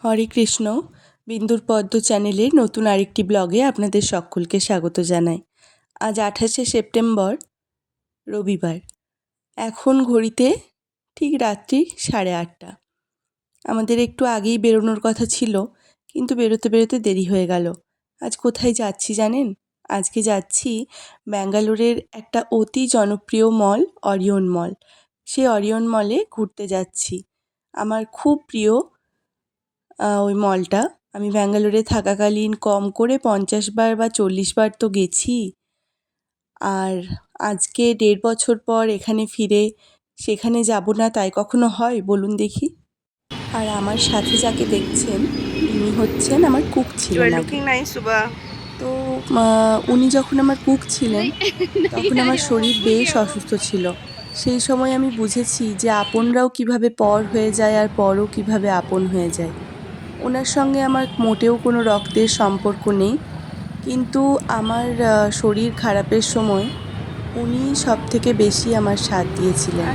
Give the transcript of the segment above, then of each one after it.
হরে কৃষ্ণ। বিন্দুর পদ্ম চ্যানেলের নতুন আরেকটি ব্লগে আপনাদের সকলকে স্বাগত জানাই। আজ 28শে সেপ্টেম্বর, রবিবার। এখন ঘড়িতে ঠিক রাত্রি 8:30। আমাদের একটু আগেই বেরোনোর কথা ছিল, কিন্তু বেরোতে বেরোতে দেরি হয়ে গেল। আজ কোথায় যাচ্ছি জানেন? আজকে যাচ্ছি ব্যাঙ্গালোরের একটা অতি জনপ্রিয় মল, অরিয়ন মল। সেই অরিয়ন মলে ঘুরতে যাচ্ছি। আমার খুব প্রিয় ওই মলটা। আমি ব্যাঙ্গালোরে থাকাকালীন কম করে 50 বার বা 40 বার তো গেছি। আর আজকে 1.5 বছর পর এখানে ফিরে সেখানে যাব না তাই কখনো হয় বলুন দেখি? আর আমার সাথে যাকে দেখছেন ইনি হচ্ছেন আমার কুক ছিলেন আগে। তো উনি যখন আমার কুক ছিলেন তখন আমার শরীর বেশ অসুস্থ ছিল। সেই সময় আমি বুঝেছি যে আপনরাও কিভাবে পর হয়ে যায় আর পরও কিভাবে আপন হয়ে যায়। ওনার সঙ্গে আমার মোটেও কোনো রক্তের সম্পর্ক নেই, কিন্তু আমার শরীর খারাপের সময় উনি সবথেকে বেশি আমার সাথ দিয়েছিলেন।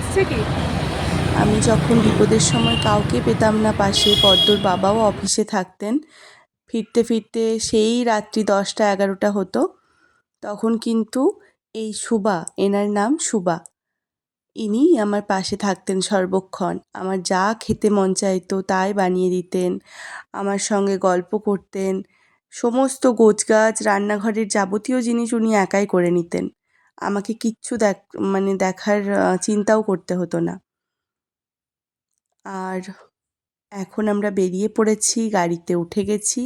আমি যখন বিপদের সময় কাউকে পেতাম না পাশে, পদ্মর বাবাও অফিসে থাকতেন, ফিরতে ফিরতে সেই রাত্রি 10টা-11টা হতো, তখন কিন্তু এই সুবা, এনার নাম সুবা, ইনি আমার পাশে থাকতেন সর্বক্ষণ। আমার যা খেতে মন চাইতো তাই বানিয়ে দিতেন, আমার সঙ্গে গল্প করতেন, সমস্ত গোছগাছ রান্নাঘরের যাবতীয় জিনিস উনি একাই করে নিতেন। আমাকে কিচ্ছু দেখার চিন্তাও করতে হতো না। আর এখন আমরা বেরিয়ে পড়েছি, গাড়িতে উঠে গেছি।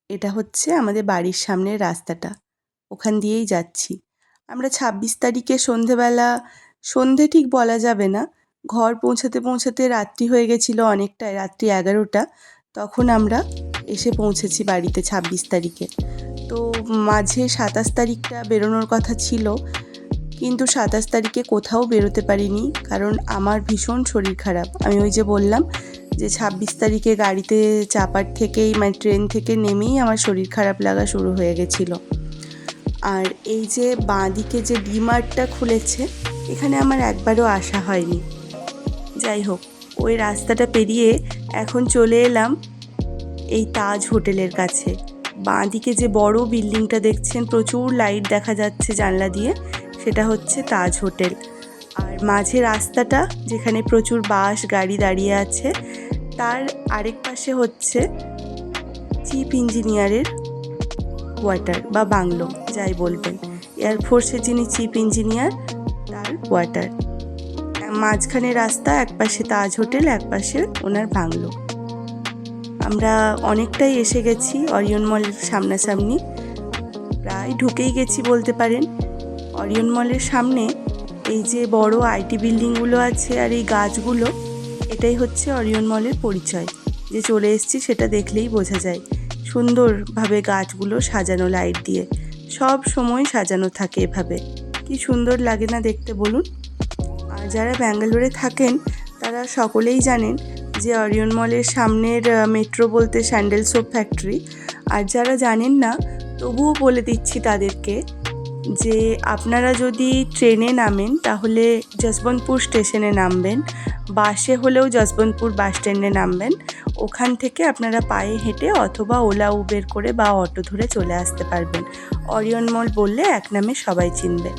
এটা হচ্ছে আমাদের বাড়ির সামনের রাস্তাটা, ওখান দিয়েই যাচ্ছি। আমরা 26 তারিখে সন্ধে ঠিক বলা যাবে না, ঘর পৌঁছাতে পৌঁছাতে রাত্রি হয়ে গেছিলো অনেকটাই, রাত্রি 11টা। তখন আমরা এসে পৌঁছেছি বাড়িতে 26 তারিখে। তো মাঝে 27 তারিখটা বেরোনোর কথা ছিল, কিন্তু 27 তারিখে কোথাও বেরোতে পারিনি, কারণ আমার ভীষণ শরীর খারাপ। আমি ওই যে বললাম যে 26 তারিখে গাড়িতে চাপার থেকেই, মানে ট্রেন থেকে নেমেই আমার শরীর খারাপ লাগা শুরু হয়ে গেছিলো। আর এই যে বাঁ দিকে যে ডিমার্টটা খুলেছে, এখানে আমার একবারও আসা হয়নি। যাই হোক, ওই রাস্তাটা পেরিয়ে এখন চলে এলাম এই তাজ হোটেলের কাছে। বাঁ দিকে যে বড় বিল্ডিংটা দেখছেন, প্রচুর লাইট দেখা যাচ্ছে জানলা দিয়ে, সেটা হচ্ছে তাজ হোটেল। আর মাঝে রাস্তাটা যেখানে প্রচুর বাস গাড়ি দাঁড়িয়ে আছে, তার আরেক পাশে হচ্ছে চিফ ইঞ্জিনিয়ারের কোয়ার্টার বা বাংলো, যাই বলবেন। এয়ারফোর্সের যিনি চিফ ইঞ্জিনিয়ার, তার কোয়ার্টার। মাঝখানে রাস্তা, একপাশে তাজ হোটেল, একপাশে ওনার বাংলো। আমরা অনেকটাই এসে গেছি অরিয়ন মলের সামনাসামনি, প্রায় ঢুকেই গেছি বলতে পারেন। অরিয়ন মলের সামনে এই যে বড় আইটি বিল্ডিংগুলো আছে আর এই গাছগুলো, এটাই হচ্ছে অরিয়ন মলের পরিচয়। যে চলে এসেছি সেটা দেখলেই বোঝা যায়। সুন্দরভাবে গাছগুলো সাজানো লাইট দিয়ে, সব সময় সাজানো থাকে এভাবে। কি সুন্দর লাগে না দেখতে বলুন? আর যারা ব্যাঙ্গালোরে থাকেন তারা সকলেই জানেন যে অরিয়ন মলের সামনের মেট্রো বলতে স্যান্ডেল সোপ ফ্যাক্টরি। আর যারা জানেন না, তবুও বলে দিচ্ছি তাদেরকে যে আপনারা যদি ট্রেনে নামেন তাহলে যশবন্তপুর স্টেশনে নামবেন, বাসে হলেও যশবন্তপুর বাস স্ট্যান্ডে নামবেন। ওখান থেকে আপনারা পায়ে হেঁটে অথবা ওলা উবের করে বা অটো ধরে চলে আসতে পারবেন। অরিয়ন মল বললে এক নামে সবাই চিনবে।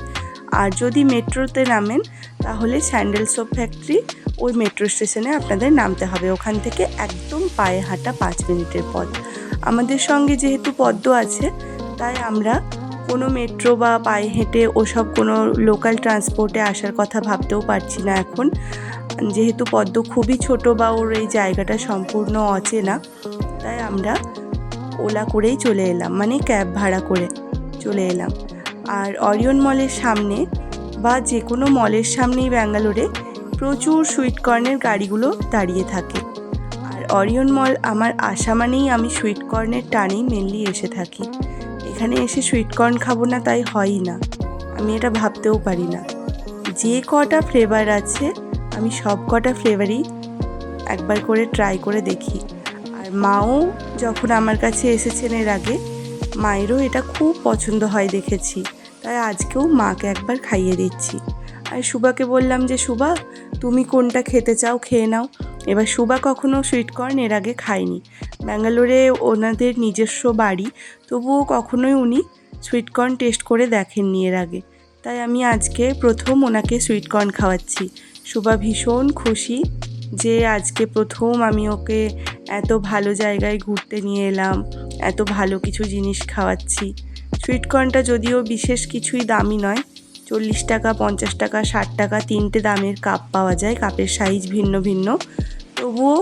আর যদি মেট্রোতে নামেন তাহলে স্যান্ডেল সোপ ফ্যাক্টরি, ওই মেট্রো স্টেশনে আপনাদের নামতে হবে। ওখান থেকে একদম পায়ে হাঁটা 5 মিনিটের পথ। আমাদের সঙ্গে যেহেতু পদ্ম আছে, তাই আমরা কোনো মেট্রো বা পায়ে হেঁটে ওসব কোনো লোকাল ট্রান্সপোর্টে আসার কথা ভাবতেও পারছি না এখন, যেহেতু পদ্ম খুবই ছোট বা ওর এই জায়গাটা সম্পূর্ণ অচেনা। তাই আমরা ওলা করেই চলে এলাম, মানে ক্যাব ভাড়া করে চলে এলাম। আর অরিয়ন মলের সামনে বা যে কোনো মলের সামনেই ব্যাঙ্গালোরে প্রচুর সুইটকর্নের গাড়িগুলো দাঁড়িয়ে থাকে। আর অরিয়ন মল আমার আসা মানেই আমি সুইটকর্নের টানেই মেনলি এসে থাকি। এখানে এসে সুইটকর্ন খাবো না তাই হয়ই না, আমি এটা ভাবতেও পারি না। যে কটা ফ্লেভার আছে আমি সব কটা ফ্লেভারই একবার করে ট্রাই করে দেখি। আর মাও যখন আমার কাছে এসেছেন এর আগে, মায়েরও এটা খুব পছন্দ হয় দেখেছি, তাই আজকেও মাকে একবার খাইয়ে দিচ্ছি। আর সুবাকে বললাম যে সুবা, তুমি কোনটা খেতে চাও খেয়ে নাও। এবার সুবা কখনো সুইটকর্ন এর আগে খায়নি, ব্যাঙ্গালোরে ওনাদের নিজস্ব বাড়ি, তবুও কখনোই উনি সুইটকর্ন টেস্ট করে দেখেননি এর আগে। তাই আমি আজকে প্রথম ওনাকে সুইটকর্ন খাওয়াচ্ছি। সুবা ভীষণ খুশি যে আজকে প্রথম আমি ওকে এত ভালো জায়গায় ঘুরতে নিয়ে এলাম, এত ভালো কিছু জিনিস খাওয়াচ্ছি। সুইটকর্নটা যদিও বিশেষ কিছুই দামি নয়, 40 টাকা, 50 টাকা, 60 টাকা 3টে দামের কাপ পাওয়া যায়, কাপের সাইজ ভিন্ন ভিন্ন। তবুও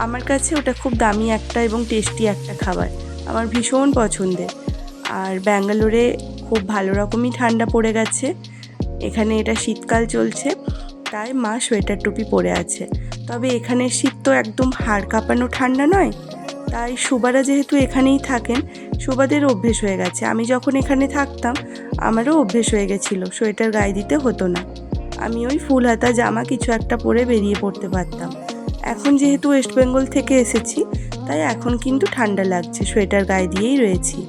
আমার কাছে ওটা খুব দামি একটা এবং টেস্টি একটা খাবার, আমার ভীষণ পছন্দের। আর ব্যাঙ্গালোরে খুব ভালো রকমই ঠান্ডা পড়ে গেছে, এখানে এটা শীতকাল চলছে, তাই মা সোয়েটার টুপি পরে আছে। তবে এখানে শীত তো একদম হাড় কাঁপানো ঠান্ডা নয়, তাই সুবারা যেহেতু এখানেই থাকেন, সুবাদের অভ্যেস হয়ে গেছে। আমি যখন এখানে থাকতাম আমারও অভ্যেস হয়ে গেছিলো, সোয়েটার গায়ে দিতে হতো না, আমি ওই ফুল হাতা জামা কিছু একটা পরে বেরিয়ে পড়তে পারতাম। এখন যেহেতু ওয়েস্ট বেঙ্গল থেকে এসেছি, তাই এখন কিন্তু ঠান্ডা লাগছে, সোয়েটার গায়ে দিয়েই রয়েছি।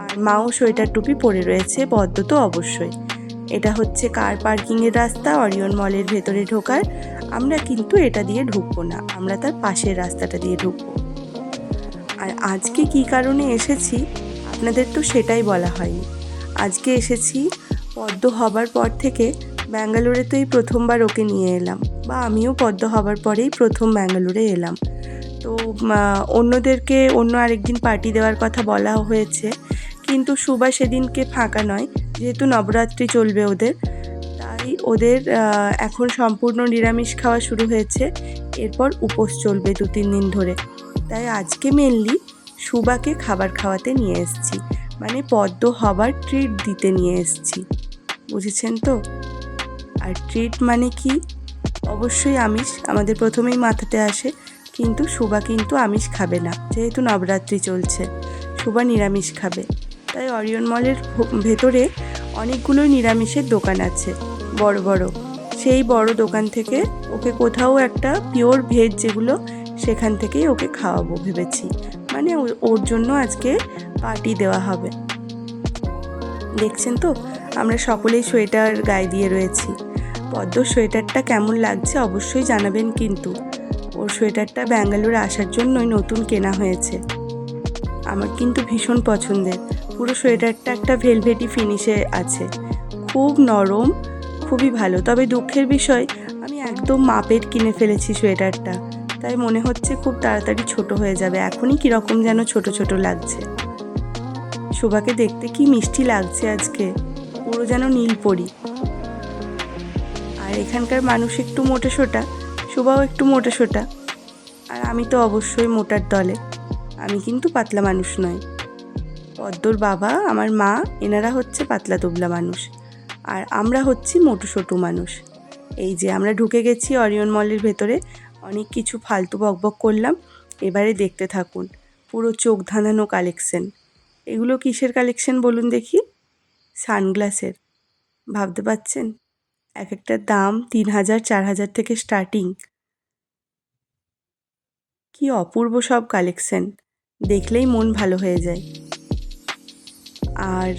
আর মাও সোয়েটার টুপি পরে রয়েছে, পদ্ম তো অবশ্যই। এটা হচ্ছে কার পার্কিংয়ের রাস্তা অরিয়ন মলের ভেতরে ঢোকার। আমরা কিন্তু এটা দিয়ে ঢুকবো না, আমরা তার পাশের রাস্তাটা দিয়ে ঢুকবো। আর আজকে কী কারণে এসেছি আপনাদের তো সেটাই বলা হয়নি। আজকে এসেছি পদ্ম হবার পর থেকে, ব্যাঙ্গালোরে তো এই প্রথমবার ওকে নিয়ে এলাম, বা আমিও পদ্ম হবার পরেই প্রথম ব্যাঙ্গালোরে এলাম। তো অন্যদেরকে অন্য আরেকদিন পার্টি দেওয়ার কথা বলা হয়েছে, কিন্তু সুবা সেদিনকে ফাঁকা নয়, যেহেতু নবরাত্রি চলবে ওদের, তাই ওদের এখন সম্পূর্ণ নিরামিষ খাওয়া শুরু হয়েছে, এরপর উপোস চলবে 2-3 দিন ধরে। তাই আজকে মেনলি সুবাকে খাবার খাওয়াতে নিয়ে এসেছি, মানে পদ্ম হবার ট্রিট দিতে নিয়ে এসেছি, বুঝেছেন তো? আর ট্রিট মানে কি? অবশ্যই আমিষ আমাদের প্রথমেই মাথাতে আসে, কিন্তু সুবা কিন্তু আমিষ খাবে না, যেহেতু নবরাত্রি চলছে, সুবা নিরামিষ খাবে। তাই অরিয়ন মলের ভেতরে অনেকগুলোই নিরামিষের দোকান আছে, বড় বড়। সেই বড় দোকান থেকে ওকে কোথাও একটা পিওর ভেজ যেগুলো, সেখান থেকেই ওকে খাওয়াবো ভেবেছি, মানে ওর জন্য আজকে পার্টি দেওয়া হবে। দেখছেন তো আমরা সকলেই সোয়েটার গায়ে দিয়ে রয়েছি। পদ্মর সোয়েটারটা কেমন লাগছে অবশ্যই জানাবেন, কিন্তু ওর সোয়েটারটা ব্যাঙ্গালোরে আসার জন্যই নতুন কেনা হয়েছে, আমার কিন্তু ভীষণ পছন্দের। পুরো সোয়েটারটা একটা ভেলভেটি ফিনিশে আছে, খুব নরম, খুবই ভালো। তবে দুঃখের বিষয় আমি একদম মাপের কিনে ফেলেছি সোয়েটারটা, তাই মনে হচ্ছে খুব তাড়াতাড়ি ছোট হয়ে যাবে, এখনই কীরকম যেন ছোট ছোট লাগছে। শোভাকে দেখতে কি মিষ্টি লাগছে আজকে, পুরো যেন নীলপরি। আর এখানকার মানুষ একটু মোটাসোটা, শোভাও একটু মোটাসোটা, আর আমি তো অবশ্যই মোটার দলে, আমি কিন্তু পাতলা মানুষ নয়। পদ্মর বাবা, আমার মা, এনারা হচ্ছে পাতলা দুবলা মানুষ, আর আমরা হচ্ছি মোটুসোটু মানুষ। এই যে আমরা ঢুকে গেছি অরিয়ন মলের ভেতরে, অনেক কিছু ফালতু বকবক করলাম, এবারে দেখতে থাকুন পুরো চোখ ধাঁধানো কালেকশন। এগুলো কিসের কালেকশন বলুন দেখি? সানগ্লাসের। ভাবতে পারছেন? এক একটার দাম 3000 4000 থেকে স্টার্টিং। কি অপূর্ব সব কালেকশন, দেখলেই মন ভালো হয়ে যায়। আর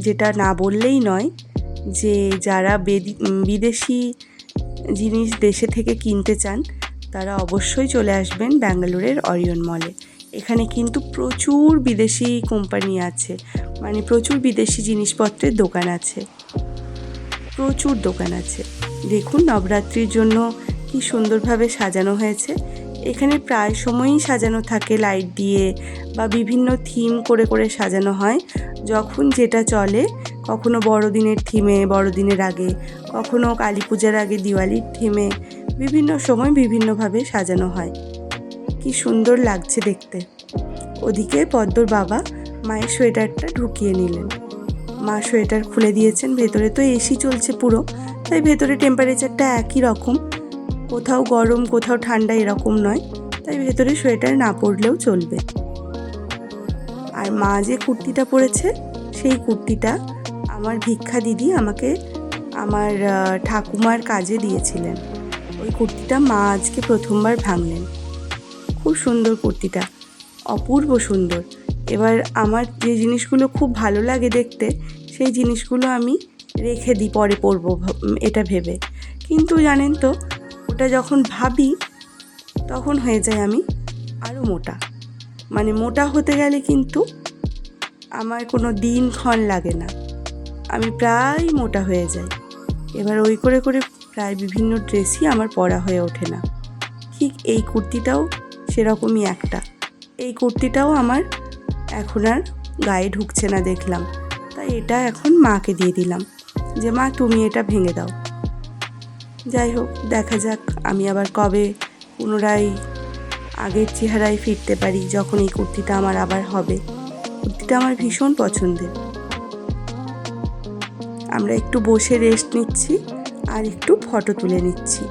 যেটা না বললেই নয়, যে যারা বিদেশি জিনিস দেশে থেকে কিনতে চান, তারা অবশ্যই চলে আসবেন ব্যাঙ্গালোরের অরিয়ন মলে। এখানে কিন্তু প্রচুর বিদেশি কোম্পানি আছে, মানে প্রচুর বিদেশি জিনিসপত্রের দোকান আছে, প্রচুর দোকান আছে। দেখুন নবরাত্রির জন্য কি সুন্দরভাবে সাজানো হয়েছে। এখানে প্রায় সময়ই সাজানো থাকে লাইট দিয়ে, বা বিভিন্ন থিম করে করে সাজানো হয়, যখন যেটা চলে। কখনো বড়দিনের থিমে বড়দিনের আগে, কখনো কালী পূজার আগে দিওয়ালির থিমে, বিভিন্ন সময় বিভিন্নভাবে সাজানো হয়। কি সুন্দর লাগছে দেখতে। ওদিকে পদ্মর বাবা মায়ের সোয়েটারটা ঢুকিয়ে নিলেন, মা সোয়েটার খুলে দিয়েছেন। ভেতরে তো এসি চলছে পুরো, তাই ভেতরে টেম্পারেচারটা একই রকম, কোথাও গরম কোথাও ঠান্ডা এরকম নয়, তাই ভেতরে সোয়েটার না পরলেও চলবে। আর মা যে কুর্তিটা পরেছে, সেই কুর্তিটা আমার ভিক্ষা দিদি আমাকে আমার ঠাকুমার কাজে দিয়েছিলেন। ওই কুর্তিটা মা আজকে প্রথমবার ভাঙলেন। খুব সুন্দর কুর্তিটা, অপূর্ব সুন্দর। এবার আমার যে জিনিসগুলো খুব ভালো লাগে দেখতে, সেই জিনিসগুলো আমি রেখে দিই, পরে পরবো এটা ভেবে। কিন্তু জানেন তো, ওটা যখন ভাবি তখন হয়ে যায় আমি আরও মোটা। মানে মোটা হতে গেলে কিন্তু আমার কোনো দিনক্ষণ লাগে না, আমি প্রায় মোটা হয়ে যাই। এবার ওই করে করে প্রায় বিভিন্ন ড্রেসই আমার পরা হয়ে ওঠে না। ঠিক এই কুর্তিটাও সেরকমই একটা। এই কুর্তিটাও আমার এখন আর গায়ে ঢুকছে না দেখলাম, তাই এটা এখন মাকে দিয়ে দিলাম যে মা তুমি এটা ভেঙে দাও। যাই হোক, দেখা যাক আমি আবার কবে পুনরায় আগের চেহারায় ফিরতে পারি, যখন এই কুর্তিটা আমার আবার হবে। কুর্তিটা আমার ভীষণ পছন্দের। আমরা একটু বসে রেস্ট নিচ্ছি আর একটু ফটো তুলে নিচ্ছি।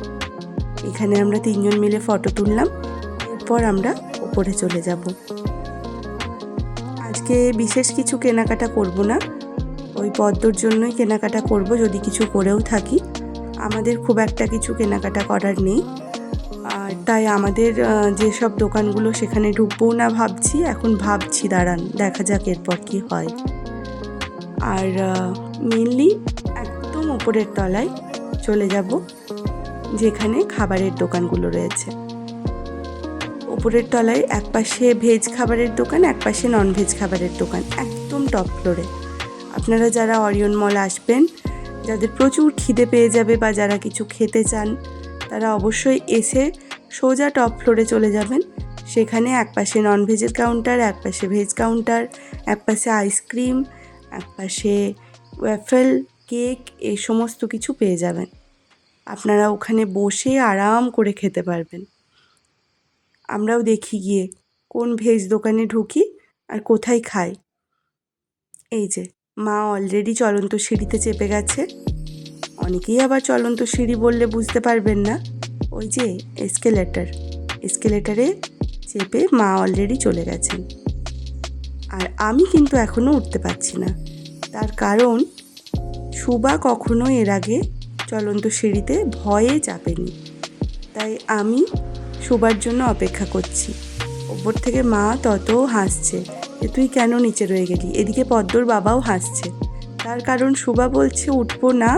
এখানে আমরা 3 জন মিলে ফটো তুললাম, এরপর আমরা উপরে চলে যাব। আজকে বিশেষ কিছু কেনাকাটা করব না, ওই পদ্মর জন্যই কেনাকাটা করব, যদি কিছু করেও থাকি। আমাদের খুব একটা কিছু কেনাকাটা করার নেই, আর তাই আমাদের যেসব দোকানগুলো সেখানে ঢুকবো না ভাবছি, এখন ভাবছি, দাঁড়ান দেখা যাক এরপর কি হয়। আর মেনলি একদম উপরের তলায় চলে যাব, যেখানে খাবারের দোকানগুলো রয়েছে। উপরের তলায় একপাশে ভেজ খাবারের দোকান, একপাশে ননভেজ খাবারের দোকান, একদম টপ ফ্লোরে। আপনারা যারা অরিয়ন মল আসবেন, যাদের প্রচুর খিদে পেয়ে যাবে বা যারা কিছু খেতে চান, তারা অবশ্যই এসে সোজা টপ ফ্লোরে চলে যাবেন। সেখানে একপাশে ননভেজের কাউন্টার, একপাশে ভেজ কাউন্টার, একপাশে আইসক্রিম, একপাশে ওয়াফেল, কেক, এই সমস্ত কিছু পেয়ে যাবেন। আপনারা ওখানে বসে আরাম করে খেতে পারবেন। আমরাও দেখি গিয়ে কোন ভেজ দোকানে ঢুকি আর কোথায় খাই। এই যে মা অলরেডি চলন্ত সিঁড়িতে চেপে গেছে। অনেকেই আবার চলন্ত সিঁড়ি বললে বুঝতে পারবেন না, ওই যে এসকেলেটারে চেপে মা অলরেডি চলে গেছেন। আর আমি কিন্তু এখনও উঠতে পারছি না, তার কারণ সুবা কখনো এর আগে চলন্ত সিঁড়িতে ভয়ে চাপেনি, তাই আমি সুবার জন্য অপেক্ষা করছি। ওপর থেকে মা তত হাসছে যে তুই কেন নিচে রয়ে গেলি। এদিকে পদ্মর বাবাও হাসছে, তার কারণ সুবা বলছে উঠবো না,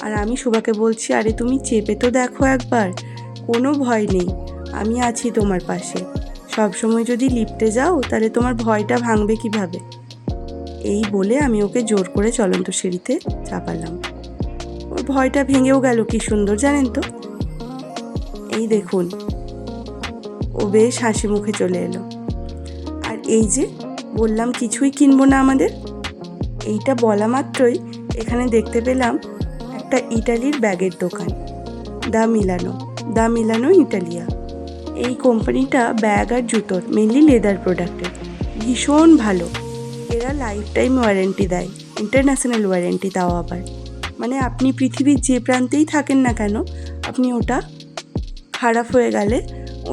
আর আমি সুবাকে বলছি আরে তুমি চেপে তো দেখো একবার, কোনো ভয় নেই, আমি আছি তোমার পাশে। সবসময় যদি লিফটে যাও তাহলে তোমার ভয়টা ভাঙবে কিভাবে। এই বলে আমি ওকে জোর করে চলন্ত সিঁড়িতে চাপালাম। ওর ভয়টা ভেঙেও গেল কি সুন্দর, জানেন তো। এই দেখুন, ও বেশ হাসি মুখে চলে এলো। আর এই যে বললাম কিছুই কিনবো না আমাদের, এইটা বলা মাত্রই এখানে দেখতে পেলাম একটা ইটালির ব্যাগের দোকান, দা মিলানো ইটালিয়া। এই কোম্পানিটা ব্যাগ আর জুতোর, মেনলি লেদার প্রোডাক্টের, ভীষণ ভালো। এরা লাইফ টাইম ওয়ারেন্টি দেয়, ইন্টারন্যাশনাল ওয়ারেন্টি তাও আবার। মানে আপনি পৃথিবীর যে প্রান্তেই থাকেন না কেন, আপনি ওটা খারাপ হয়ে গেলে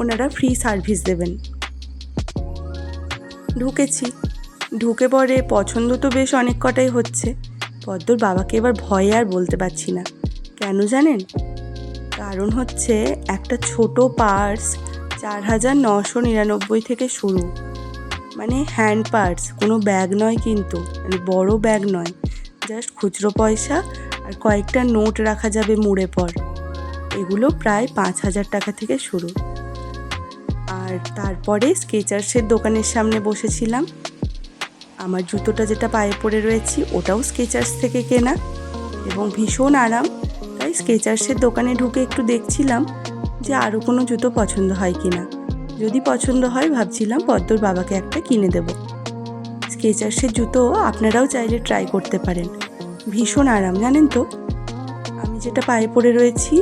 ওনারা ফ্রি সার্ভিস দেবেন। ঢুকে পরে পছন্দ তো বেশ অনেক কটাই হচ্ছে। পদ্মর বাবাকে এবার ভয়ে আর বলতে পারছি না, কেন জানেন? কারণ হচ্ছে একটা ছোট পার্স 4,999 থেকে শুরু, মানে হ্যান্ড পার্স, কোনো ব্যাগ নয় কিন্তু, মানে বড় ব্যাগ নয়, জাস্ট খুচরো পয়সা আর কয়েকটা নোট রাখা যাবে মুড়ে পর, এগুলো প্রায় 5,000 টাকা থেকে শুরু। আর তারপরে স্কেচার্সের দোকানের সামনে বসেছিলাম। আমার জুতোটা যেটা পায়ে পরে রয়েছি ওটাও স্কেচার্স থেকে কেনা এবং ভীষণ আরাম, তাই স্কেচার্সের দোকানে ঢুকে একটু দেখছিলাম যে আরও কোনো জুতো পছন্দ হয় কি না। যদি পছন্দ হয় ভাবছিলাম পদ্মর বাবাকে একটা কিনে দেব। স্কেচার্সের জুতো আপনারাও চাইলে ট্রাই করতে পারেন, ভীষণ আরাম, জানেন তো। আমি যেটা পায়ে পরে রয়েছি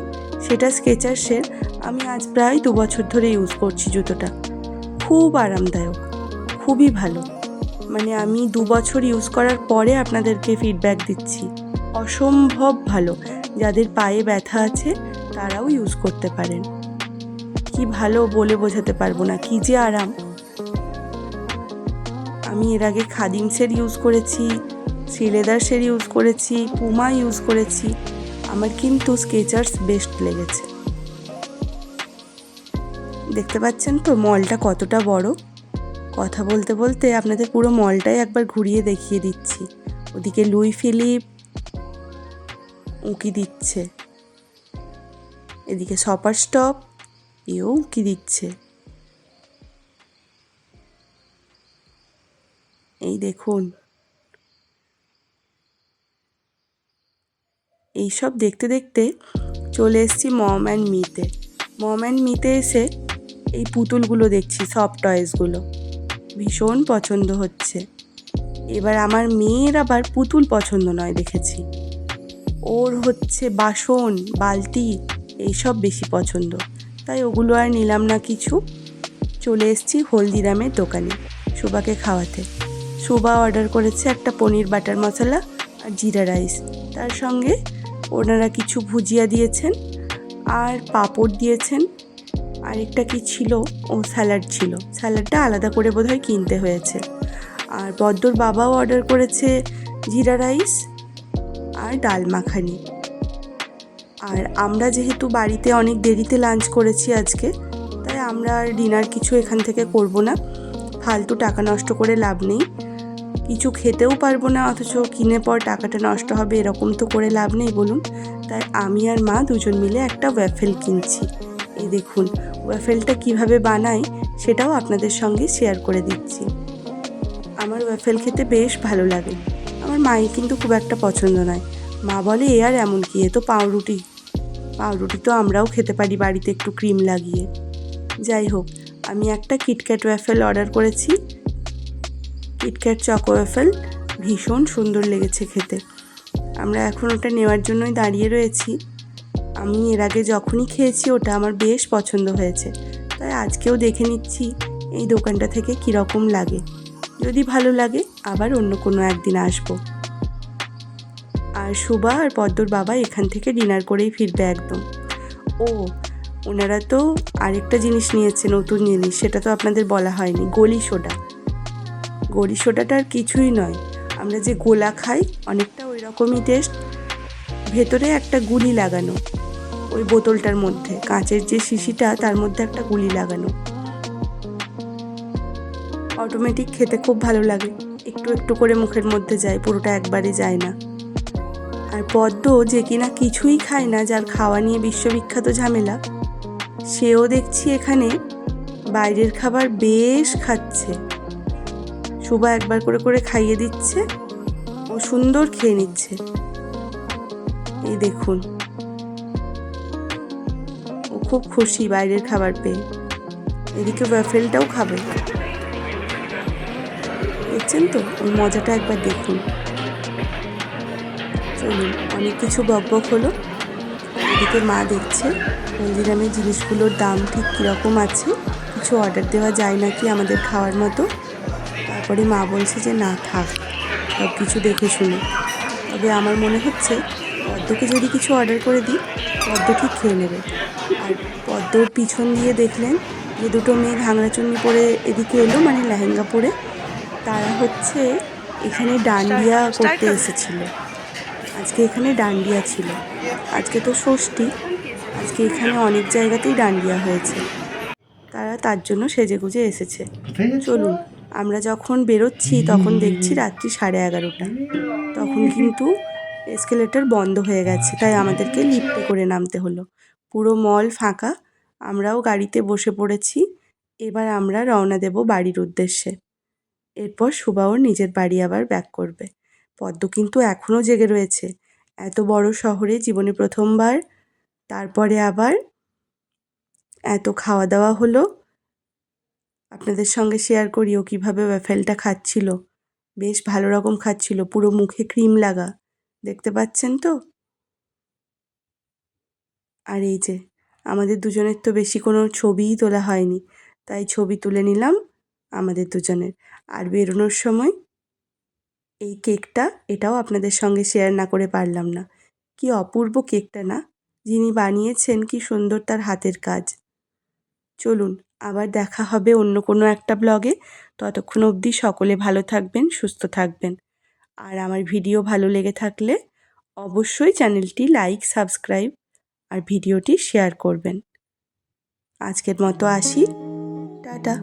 সেটা স্কেচার্সের, আমি আজ প্রায় 2 বছর ধরে ইউজ করছি জুতোটা। খুব আরামদায়ক, খুবই ভালো। মানে আমি 2 বছর ইউজ করার পরে আপনাদেরকে ফিডব্যাক দিচ্ছি, অসম্ভব ভালো। যাদের পায়ে ব্যথা আছে তারাও ইউজ করতে পারেন। কি ভালো বলে বোঝাতে পারবো না, কি যে আরাম। আমি এর আগে খাদিমসের ইউজ করেছি, শ্রীলেদার্সের ইউজ করেছি, পুমা ইউজ করেছি, আমার কিন্তু স্কেচার্স বেস্ট লেগেছে। দেখতে পাচ্ছেন তো মলটা কতটা বড়। কথা বলতে বলতে আপনাদের পুরো মলটাই একবার ঘুরিয়ে দেখিয়ে দিচ্ছি। ওদিকে লুই ফিলিপ উঁকি দিচ্ছে, এদিকে শপার স্টপ, এও উকি দিচ্ছে। এই দেখুন, এইসব দেখতে দেখতে চলে এসেছি মম অ্যান্ড মিতে। মম অ্যান্ড মিতে এসে এই পুতুলগুলো দেখছি, সফট টয়েসগুলো ভীষণ পছন্দ হচ্ছে। এবার আমার মেয়ের আবার পুতুল পছন্দ নয় দেখেছি, ওর হচ্ছে বাসন বালতি এইসব বেশি পছন্দ, তাই ওগুলো আর নিলাম না কিছু। চলে এসেছি হলদিরামের দোকানে সুবাকে খাওয়াতে। সুবা অর্ডার করেছে একটা পনির বাটার মশলা আর জিরা রাইস, তার সঙ্গে ওনারা কিছু ভুজিয়া দিয়েছেন আর পাঁপড় দিয়েছেন, আরেকটা কি ছিল, ও স্যালাড ছিল, স্যালাডটা আলাদা করে বোধহয় কিনতে হয়েছে। আর পদ্মর বাবাও অর্ডার করেছে জিরা রাইস আর ডাল মাখানি। আর আমরা যেহেতু বাড়িতে অনেক দেরিতে লাঞ্চ করেছি আজকে, তাই আমরা আর ডিনার কিছু এখান থেকে করব না, ফালতু টাকা নষ্ট করে লাভ নেই। কিছু খেতেও পারবো না, অথচ কিনে পর টাকাটা নষ্ট হবে, এরকম তো করে লাভ নেই বলুন। তাই আমি আর মা দুজন মিলে একটা ওয়াফেল কিনছি। এই দেখুন ওয়াফেলটা কিভাবে বানাই সেটাও আপনাদের সঙ্গে শেয়ার করে দিচ্ছি। আমার ওয়াফেল খেতে বেশ ভালো লাগে, আমার মায়ের কিন্তু খুব একটা পছন্দ নয়। মা বলে এ আর এমন কি, এ তো পাউরুটি, পাউরুটি তো আমরাও খেতে পারি বাড়িতে একটু ক্রিম লাগিয়ে। যাই হোক, আমি একটা কিটক্যাট ওয়াফেল অর্ডার করেছি, কিটক্যাট চকো ওয়াফেল, ভীষণ সুন্দর লেগেছে খেতে। আমরা এখন ওটা নেওয়ার জন্যই দাঁড়িয়ে রয়েছি। আমি এর আগে যখনই খেয়েছি ওটা আমার বেশ পছন্দ হয়েছে, তাই আজকেও দেখে নিচ্ছি এই দোকানটা থেকে কীরকম লাগে। যদি ভালো লাগে আবার অন্য কোনো একদিন আসবো। আর সুবা আর পদ্মর বাবা এখান থেকে ডিনার করেই ফিরবে একদম। ও, ওনারা তো আরেকটা জিনিস নিয়েছে, নতুন জিনিস, সেটা তো আপনাদের বলা হয়নি, গলি সোডা। গলি সোডাটা আর কিছুই নয়, আমরা যে গোলা খাই অনেকটা ওই রকমই টেস্ট, ভেতরে একটা গুলি লাগানো, ওই বোতলটার মধ্যে কাঁচের যে শিশিটা তার মধ্যে একটা গুলি লাগানো, অটোমেটিক খেতে খুব ভালো লাগে, একটু একটু করে মুখের মধ্যে যায়, পুরোটা একবারে যায় না। আর পদ্ম যে কিনা কিছুই খায় না, যার খাওয়া নিয়ে বিশ্ববিখ্যাত ঝামেলা, সেও দেখছি এখানে বাইরের খাবার বেশ খাচ্ছে। সুবা একবার করে করে খাইয়ে দিচ্ছে, ও সুন্দর খেয়ে নিচ্ছে। এই দেখুন, ও খুব খুশি বাইরের খাবার পেয়ে। এদিকে ওয়াফেলটাও খাবে, দেখছেন তো, ওই মজাটা একবার দেখুন। চলুন, অনেক কিছু বকবক হলো। এদিকে মা দেখছে হলদিরামের জিনিসগুলোর দাম ঠিক কীরকম আছে, কিছু অর্ডার দেওয়া যায় নাকি আমাদের খাওয়ার মতো। তারপরে মা বলছে যে না থাক, সব কিছু দেখে শুনে। তবে আমার মনে হচ্ছে পদ্মকে যদি কিছু অর্ডার করে দিই, পদ্ম ঠিক খেয়ে নেবে। আর পদ্মর পিছন দিয়ে দেখলেন যে দুটো মেয়ে ঘাংরা চুন্নি পরে এদিকে এলো, মানে লেহেঙ্গা পরে, তারা হচ্ছে এখানে ডান্ডিয়া করতে এসেছিল। আজকে এখানে ডান্ডিয়া ছিল, আজকে তো ষষ্ঠী, আজকে এখানে অনেক জায়গাতেই ডান্ডিয়া হয়েছে, তারা তার জন্য সেজেগুজে এসেছে। চলুন, আমরা যখন বেরোচ্ছি তখন দেখছি রাত্রি 11:30, তখন কিন্তু এসকেলেটর বন্ধ হয়ে গেছে, তাই আমাদেরকে লিফটে করে নামতে হলো। পুরো মল ফাঁকা, আমরাও গাড়িতে বসে পড়েছি। এবার আমরা রওনা দেব বাড়ির উদ্দেশ্যে। এরপর সুবা ওর নিজের বাড়ি আবার ব্যাক করবে। পদ্ম কিন্তু এখনও জেগে রয়েছে, এত বড় শহরে জীবনে প্রথমবার, তারপরে আবার এত খাওয়া দাওয়া হলো। আপনাদের সঙ্গে শেয়ার করি ও কীভাবে ওয়াফেলটা খাচ্ছিল, বেশ ভালো রকম খাচ্ছিল, পুরো মুখে ক্রিম লাগা, দেখতে পাচ্ছেন তো। আর এই যে আমাদের দুজনের তো বেশি কোনো ছবিই তোলা হয়নি, তাই ছবি তুলে নিলাম আমাদের দুজনের। আর বেরোনোর সময় এই কেকটা, এটাও আপনাদের সঙ্গে শেয়ার না করে পারলাম না। কি অপূর্ব কেকটা না, যিনি বানিয়েছেন কি সুন্দর তার হাতের কাজ। চলুন, আবার দেখা হবে অন্য কোনো একটা ব্লগে। ততক্ষণ অবধি সকলে ভালো থাকবেন, সুস্থ থাকবেন। আর আমার ভিডিও ভালো লেগে থাকলে অবশ্যই চ্যানেলটি লাইক, সাবস্ক্রাইব আর ভিডিওটি শেয়ার করবেন। আজকের মতো আসি, টাটা।